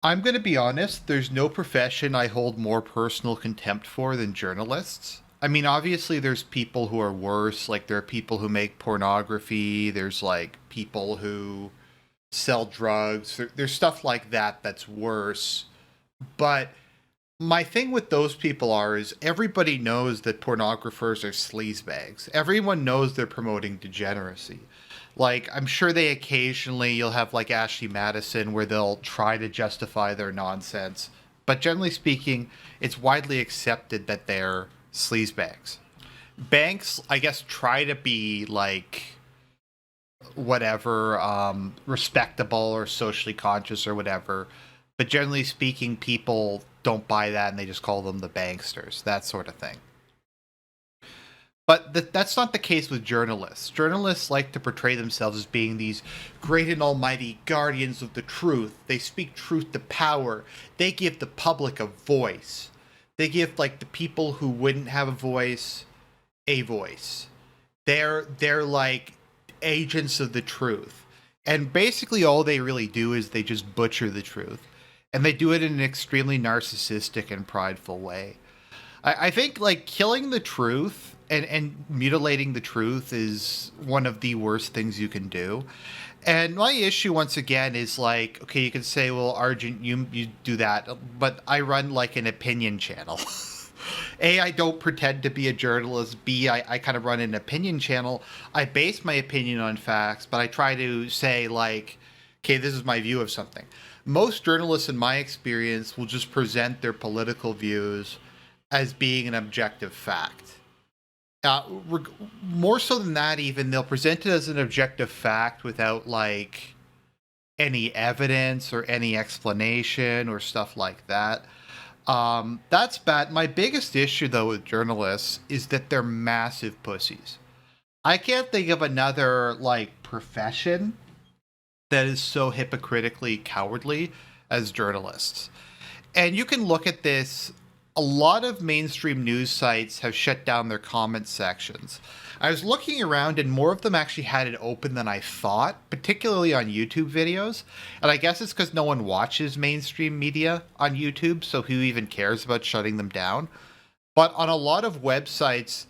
I'm going to be honest, there's no profession I hold more personal contempt for than journalists. I mean, obviously, there's people who are worse. Like, there are people who make pornography, there's like people who sell drugs, there's stuff like that that's worse. But my thing with those people is everybody knows that pornographers are sleazebags. Everyone knows they're promoting degeneracy. Like, I'm sure they occasionally, you'll have like Ashley Madison where they'll try to justify their nonsense. But generally speaking, it's widely accepted that they're sleazebags. Banks, I guess, try to be like whatever, respectable or socially conscious or whatever. But generally speaking, people don't buy that and they just call them the banksters, that sort of thing. But that's not the case with journalists. Journalists like to portray themselves as being these great and almighty guardians of the truth. They speak truth to power. They give the public a voice. They give like the people who wouldn't have a voice a voice. They're like agents of the truth. And basically all they really do is they just butcher the truth. And they do it in an extremely narcissistic and prideful way. I think like killing the truth and mutilating the truth is one of the worst things you can do. And my issue once again is like, okay, you can say, well, Argent, you do that, but I run like an opinion channel. A, I don't pretend to be a journalist. B, I kind of run an opinion channel. I base my opinion on facts, but I try to say like, okay, this is my view of something. Most journalists, in my experience, will just present their political views as being an objective fact. Uh, More so than that, even they'll present it as an objective fact without like any evidence or any explanation or stuff like that. That's bad. My biggest issue though with journalists is that they're massive pussies. I can't think of another like profession that is so hypocritically cowardly as journalists. And you can look at this. A lot of mainstream news sites have shut down their comment sections. I was looking around and more of them actually had it open than I thought, particularly on YouTube videos. And I guess it's because no one watches mainstream media on YouTube, so who even cares about shutting them down? But on a lot of websites,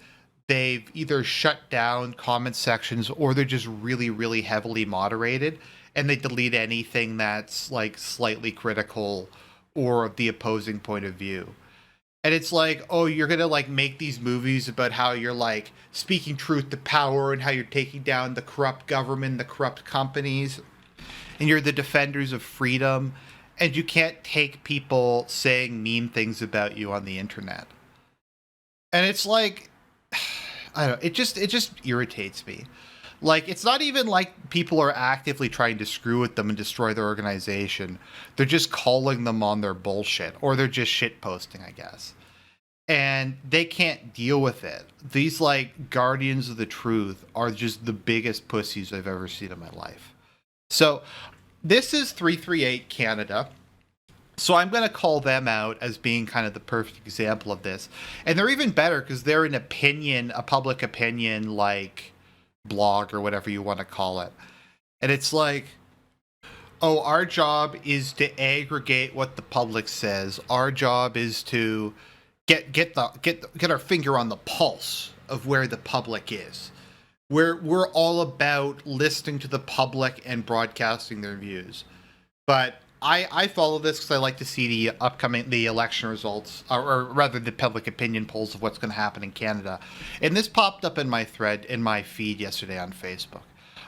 they've either shut down comment sections or they're just really, really heavily moderated and they delete anything that's like slightly critical or of the opposing point of view. And it's like, oh, you're gonna like make these movies about how you're like speaking truth to power and how you're taking down the corrupt government, the corrupt companies, and you're the defenders of freedom, and you can't take people saying mean things about you on the internet. And it's like, I don't know, it just irritates me. Like, it's not even like people are actively trying to screw with them and destroy their organization. They're just calling them on their bullshit, or they're just shit posting, I guess. And they can't deal with it. These, like, guardians of the truth are just the biggest pussies I've ever seen in my life. So, this is 338 Canada. So I'm going to call them out as being kind of the perfect example of this. And they're even better because they're an opinion, a public opinion, like blog or whatever you want to call it. And it's like, oh, our job is to aggregate what the public says. Our job is to get our finger on the pulse of where the public is. We're all about listening to the public and broadcasting their views. But I follow this because I like to see the election results, or rather the public opinion polls of what's going to happen in Canada. And this popped up in my thread, in my feed yesterday on Facebook.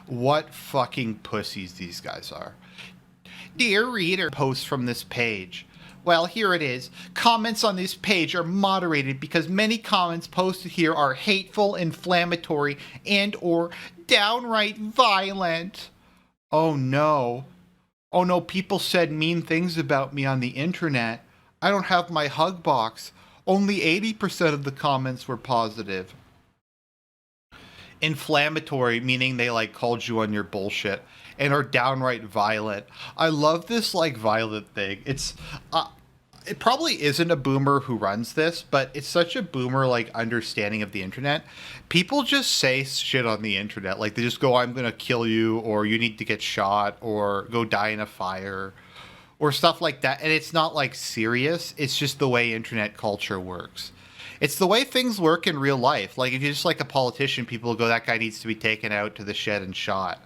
What fucking pussies these guys are. Dear reader, post from this page. Well, here it is. Comments on this page are moderated because many comments posted here are hateful, inflammatory, and or downright violent. Oh no. Oh no, people said mean things about me on the internet. I don't have my hug box. Only 80% of the comments were positive. Inflammatory, meaning they like called you on your bullshit, and are downright violent. I love this like violent thing. It probably isn't a boomer who runs this, but it's such a boomer like understanding of the internet. People just say shit on the internet. Like they just go, I'm gonna kill you, or you need to get shot, or go die in a fire, or stuff like that. And it's not like serious. It's just the way internet culture works. It's the way things work in real life. Like if you're just like a politician, people go, that guy needs to be taken out to the shed and shot,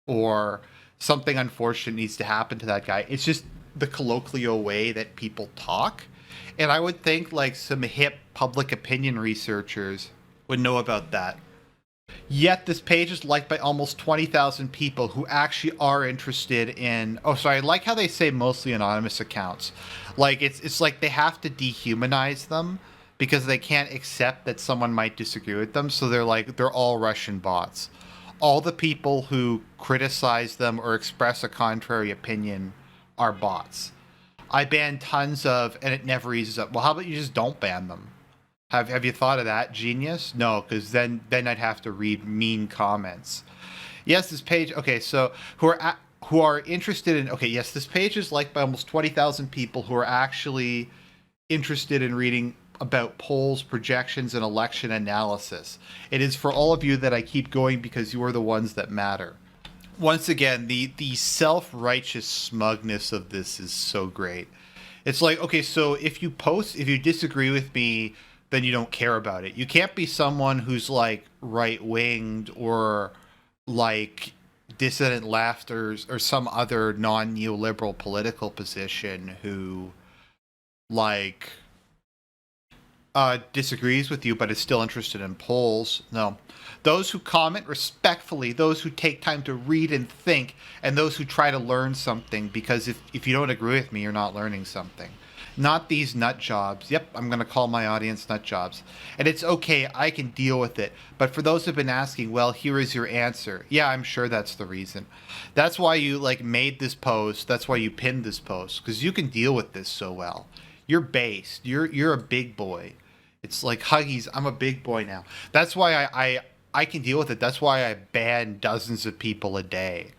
or something unfortunate needs to happen to that guy. It's just the colloquial way that people talk. And I would think like some hip public opinion researchers would know about that. Yet this page is liked by almost 20,000 people who actually are interested in. Oh, sorry. I like how they say mostly anonymous accounts. Like it's like they have to dehumanize them because they can't accept that someone might disagree with them. So they're like they're all Russian bots. All the people who criticize them or express a contrary opinion are bots. I ban tons of, and it never eases up. Well, how about you just don't ban them? Have you thought of that, genius? No, because then I'd have to read mean comments. Yes, this page. Okay, so who are interested in? Okay, yes, this page is liked by almost 20,000 people who are actually interested in reading about polls, projections, and election analysis. It is for all of you that I keep going because you are the ones that matter. Once again, the self-righteous smugness of this is so great. It's like, okay, so if you disagree with me, then you don't care about it. You can't be someone who's like right-winged or like dissident left or some other non-neoliberal political position who like disagrees with you but is still interested in polls. No. Those who comment respectfully, those who take time to read and think, and those who try to learn something, because if you don't agree with me, you're not learning something. Not these nut jobs. Yep, I'm going to call my audience nut jobs. And it's okay, I can deal with it. But for those who've been asking, well, here is your answer. Yeah, I'm sure that's the reason. That's why you like made this post. That's why you pinned this post, because you can deal with this so well. You're based. You're a big boy. It's like Huggies, I'm a big boy now. That's why I can deal with it. That's why I ban dozens of people a day.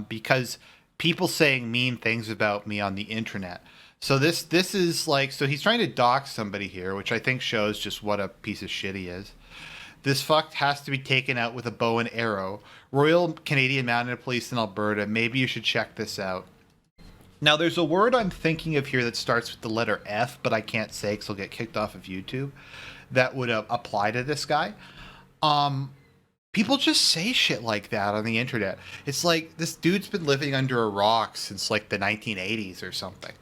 Because people saying mean things about me on the internet. So this is like, so he's trying to dox somebody here, which I think shows just what a piece of shit he is. This fuck has to be taken out with a bow and arrow. Royal Canadian Mounted Police in Alberta. Maybe you should check this out. Now, there's a word I'm thinking of here that starts with the letter F, but I can't say because I'll get kicked off of YouTube. That would apply to this guy. People just say shit like that on the internet. It's like this dude's been living under a rock since like the 1980s or something.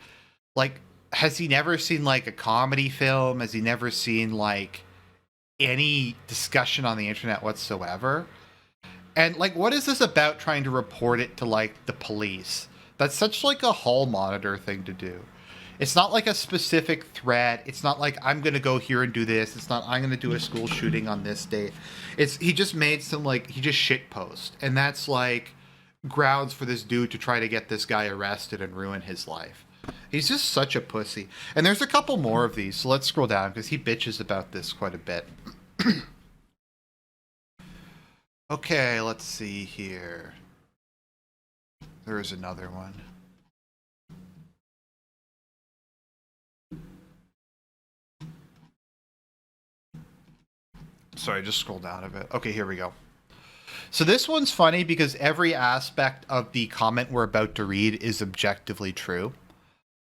Like, has he never seen like a comedy film? Has he never seen like any discussion on the internet whatsoever? And like, what is this about trying to report it to like the police? That's such like a hall monitor thing to do. It's not like a specific threat. It's not like I'm going to go here and do this. It's not I'm going to do a school shooting on this date. He just made some like, he just shit post. And that's like grounds for this dude to try to get this guy arrested and ruin his life. He's just such a pussy. And there's a couple more of these. So let's scroll down because he bitches about this quite a bit. Okay, let's see here. There is another one. Sorry, just scroll down a bit. Okay, here we go. So this one's funny because every aspect of the comment we're about to read is objectively true.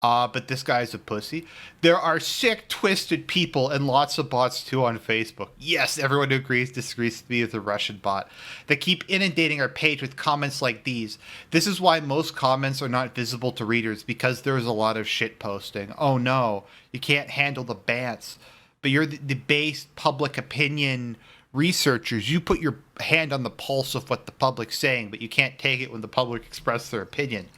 But this guy's a pussy. There are sick, twisted people and lots of bots too on Facebook. Yes, everyone who agrees, disagrees with me is a Russian bot. That keep inundating our page with comments like these. This is why most comments are not visible to readers, because there is a lot of shit posting. Oh no, you can't handle the bants. But you're the based public opinion researchers. You put your hand on the pulse of what the public's saying, but you can't take it when the public express their opinion.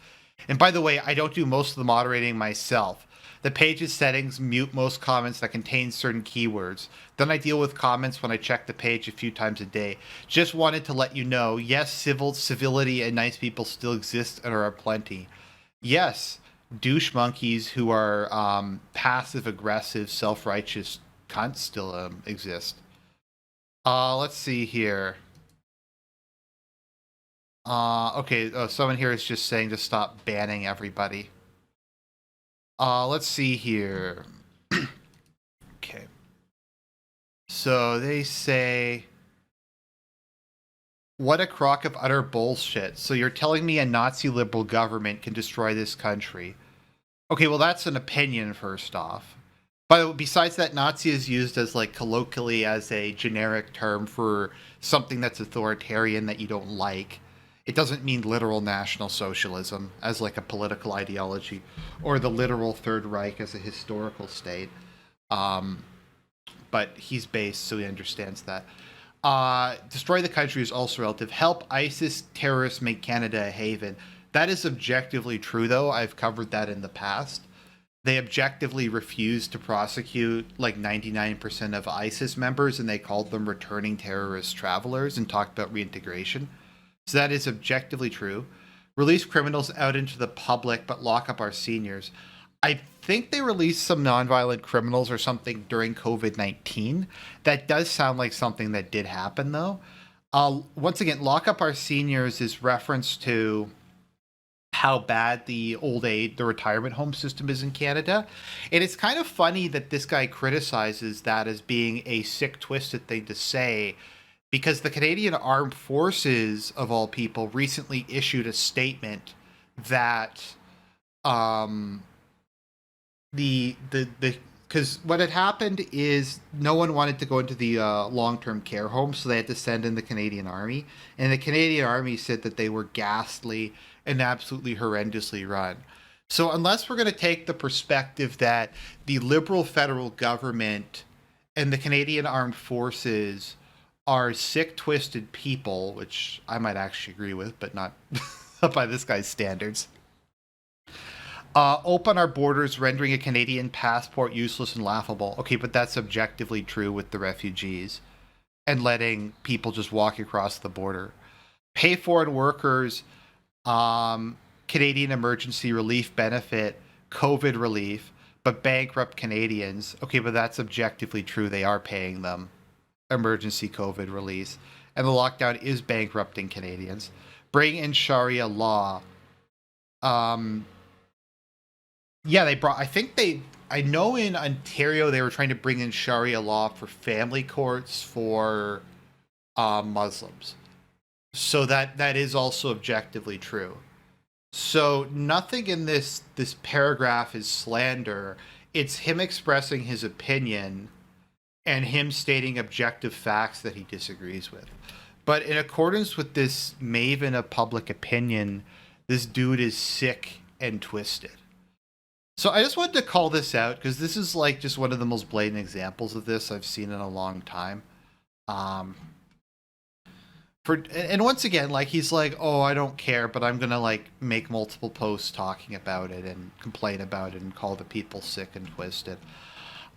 And by the way, I don't do most of the moderating myself. The page's settings mute most comments that contain certain keywords. Then I deal with comments when I check the page a few times a day. Just wanted to let you know, yes, civility and nice people still exist and are aplenty. Yes, douche monkeys who are passive-aggressive, self-righteous cunts still exist. Let's see here. Okay, someone here is just saying to stop banning everybody. Let's see here. Okay. So they say, What a crock of utter bullshit. So you're telling me a Nazi liberal government can destroy this country? Okay, well, that's an opinion, first off. But besides that, Nazi is used as, like, colloquially as a generic term for something that's authoritarian that you don't like. It doesn't mean literal National Socialism as, like, a political ideology, or the literal Third Reich as a historical state. But he's based, so he understands that. Destroy the country is also relative. Help ISIS terrorists make Canada a haven. That is objectively true, though. I've covered that in the past. They objectively refused to prosecute like 99% of ISIS members, and they called them returning terrorist travelers and talked about reintegration. So that is objectively true. Release criminals out into the public, but lock up our seniors. I think they released some nonviolent criminals or something during COVID-19. That does sound like something that did happen, though. Once again, lock up our seniors is reference to how bad the retirement home system is in Canada. And it's kind of funny that this guy criticizes that as being a sick, twisted thing to say, because the Canadian Armed Forces, of all people, recently issued a statement that because what had happened is no one wanted to go into the long-term care home, so they had to send in the Canadian Army. And the Canadian Army said that they were ghastly and absolutely horrendously run. So unless we're going to take the perspective that the Liberal federal government and the Canadian Armed Forces are sick, twisted people, which I might actually agree with, but not by this guy's standards. Open our borders, rendering a Canadian passport useless and laughable. Okay, but that's objectively true with the refugees and letting people just walk across the border. Pay foreign workers Canadian emergency relief benefit, COVID relief, but bankrupt Canadians. Okay, but that's objectively true. They are paying them emergency COVID relief. And the lockdown is bankrupting Canadians. Bring in Sharia law. Yeah, I know in Ontario they were trying to bring in Sharia law for family courts for Muslims. So that is also objectively true. So nothing in this paragraph is slander. It's him expressing his opinion and him stating objective facts that he disagrees with. But in accordance with this maven of public opinion, this dude is sick and twisted. So I just wanted to call this out because this is like just one of the most blatant examples of this I've seen in a long time. And once again, like, he's like, oh, I don't care, but I'm gonna like make multiple posts talking about it and complain about it and call the people sick and twisted.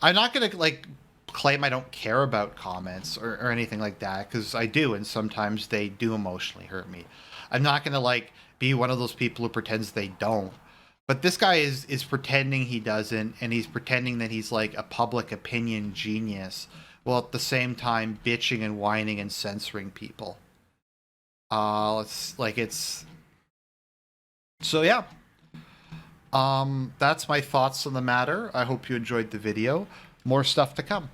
I'm not gonna like claim I don't care about comments or anything like that, because I do, and sometimes they do emotionally hurt me. I'm not gonna like be one of those people who pretends they don't. But this guy is pretending he doesn't, and he's pretending that he's like a public opinion genius, while at the same time bitching and whining and censoring people. So yeah. That's my thoughts on the matter. I hope you enjoyed the video. More stuff to come.